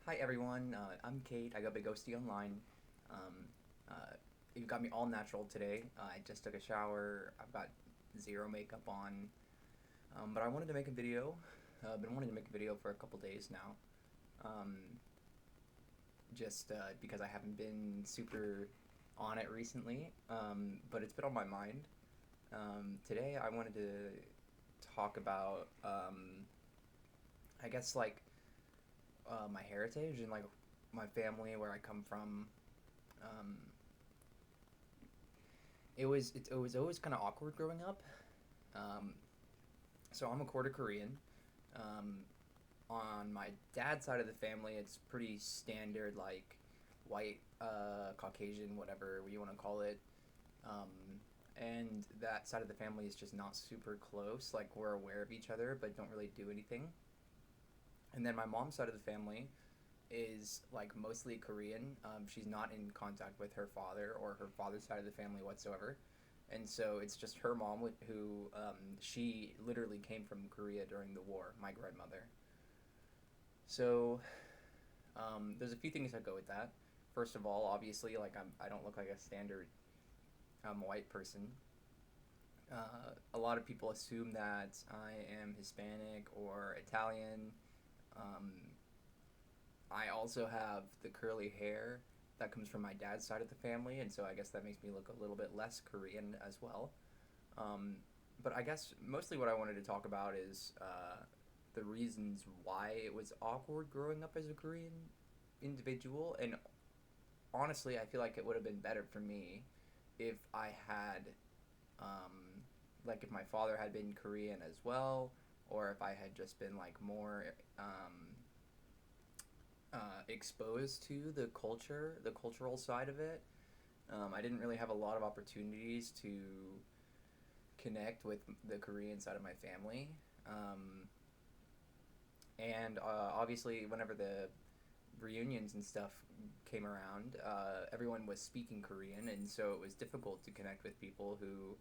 Hi everyone, I'm Kate. I go by Ghosty Online. Um, uh, you've got me all natural today. I just took a shower. I've got zero makeup on. But I wanted to make a video. I've been wanting to make a video for a couple days now. Um, just because I haven't been super on it recently. But it's been on my mind. Today I wanted to talk about, I guess, like my heritage and like my family, where I come from. Um, it was always kind of awkward growing up. Um, so I'm a quarter Korean. Um, on my dad's side of the family, it's pretty standard, like white, Caucasian, whatever you want to call it. Um, and that side of the family is just not super close. Like we're aware of each other, but don't really do anything. And then my mom's side of the family is like mostly Korean. She's not in contact with her father or her father's side of the family whatsoever. And so it's just her mom who she literally came from Korea during the war, my grandmother. So there's a few things that go with that. First of all, obviously, like I don't look like a standard white person. A lot of people assume that I am Hispanic or Italian. Um, I also have the curly hair that comes from my dad's side of the family, and so I guess that makes me look a little bit less Korean as well. Um, but I guess mostly what I wanted to talk about is the reasons why it was awkward growing up as a Korean individual. And honestly, I feel like it would have been better for me if I had, like, if my father had been Korean as well, or if I had just been, like, more exposed to the cultural side of it. I didn't really have a lot of opportunities to connect with the Korean side of my family. And obviously, whenever the reunions and stuff came around, everyone was speaking Korean, and so it was difficult to connect with people who,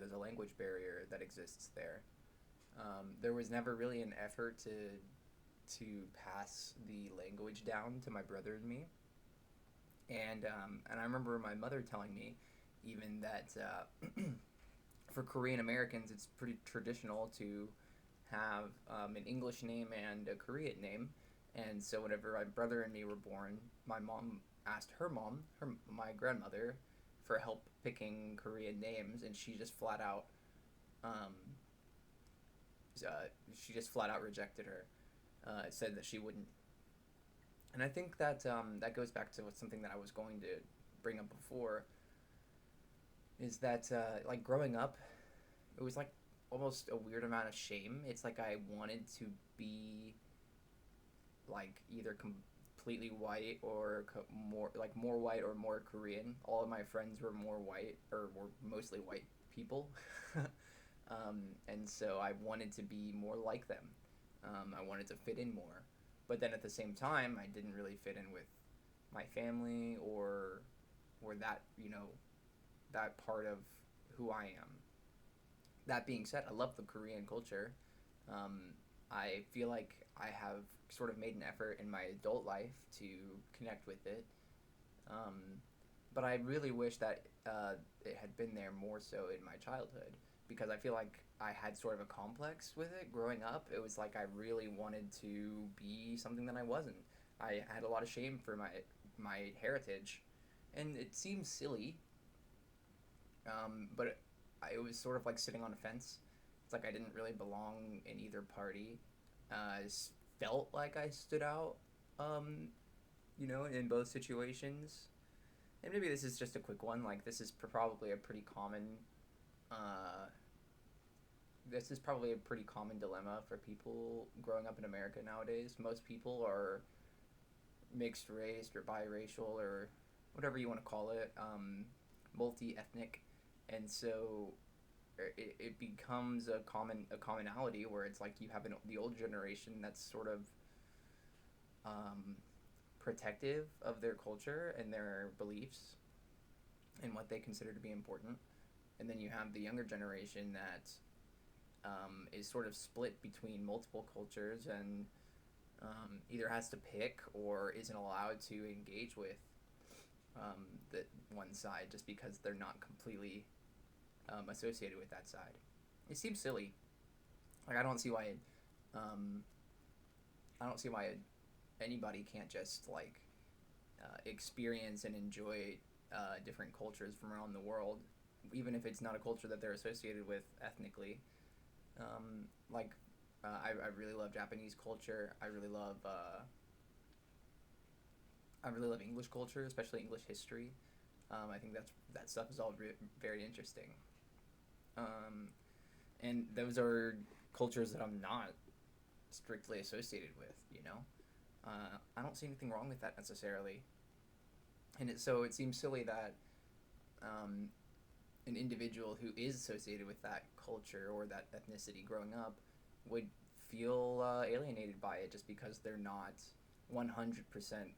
there's a language barrier that exists there. There was never really an effort to pass the language down to my brother and me, and I remember my mother telling me even that for Korean Americans, it's pretty traditional to have an English name and a Korean name. And so whenever my brother and me were born, my mom asked her mom, my grandmother, for help picking Korean names, and um, she just flat out rejected her. Said that she wouldn't. And I think that that goes back to something that I was going to bring up before. Is that like growing up, it was like almost a weird amount of shame. It's like I wanted to be like either completely white or more white or more Korean. All of my friends were more white or were mostly white people, and so I wanted to be more like them. I wanted to fit in more, but then at the same time, I didn't really fit in with my family or that that part of who I am. That being said, I love the Korean culture. Um, I feel like I have sort of made an effort in my adult life to connect with it. Um, but I really wish that it had been there more so in my childhood, because I feel like I had sort of a complex with it growing up. It was like I really wanted to be something that I wasn't. I had a lot of shame for my heritage, and it seems silly, but it was sort of like sitting on a fence. It's like I didn't really belong in either party. I felt like I stood out, um, in both situations. And maybe this is just a quick one. Like probably a pretty common. Uh, this is probably a pretty common dilemma for people growing up in America nowadays. Most people are mixed race or biracial or whatever you want to call it, multi ethnic, and so it becomes a commonality where it's like you have the old generation that's sort of um, protective of their culture and their beliefs and what they consider to be important, and then you have the younger generation that is sort of split between multiple cultures and either has to pick or isn't allowed to engage with the one side just because they're not completely associated with that side. It seems silly. Like um, I don't see why anybody can't just like experience and enjoy different cultures from around the world, even if it's not a culture that they're associated with ethnically. Like I really love Japanese culture. I really love English culture, especially English history. I think that stuff is all very interesting. Um, and those are cultures that I'm not strictly associated with. I don't see anything wrong with that necessarily. So it seems silly that um, an individual who is associated with that culture or that ethnicity growing up would feel alienated by it just because they're not 100%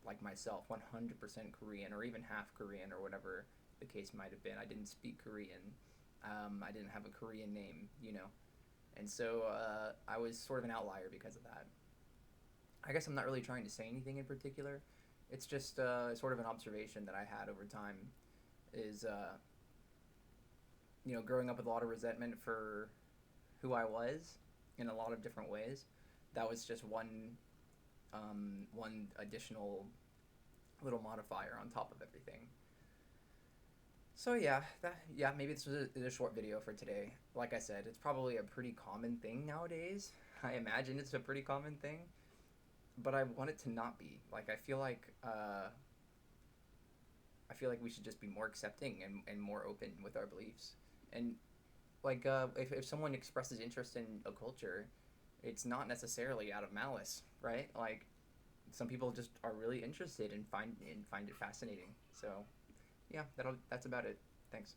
like myself, 100% Korean or even half Korean or whatever the case might have been. I didn't speak Korean. I didn't have a Korean name. And so I was sort of an outlier because of that. I guess I'm not really trying to say anything in particular. It's just sort of an observation that I had over time is, growing up with a lot of resentment for who I was in a lot of different ways. That was just one additional little modifier on top of everything. So yeah, maybe this was a short video for today. Like I said, it's probably a pretty common thing nowadays. I imagine it's a pretty common thing, but I want it to not be. Like I feel like we should just be more accepting and more open with our beliefs. And like if someone expresses interest in a culture, it's not necessarily out of malice, right? Like some people just are really interested and find it fascinating. So yeah, that's about it. Thanks.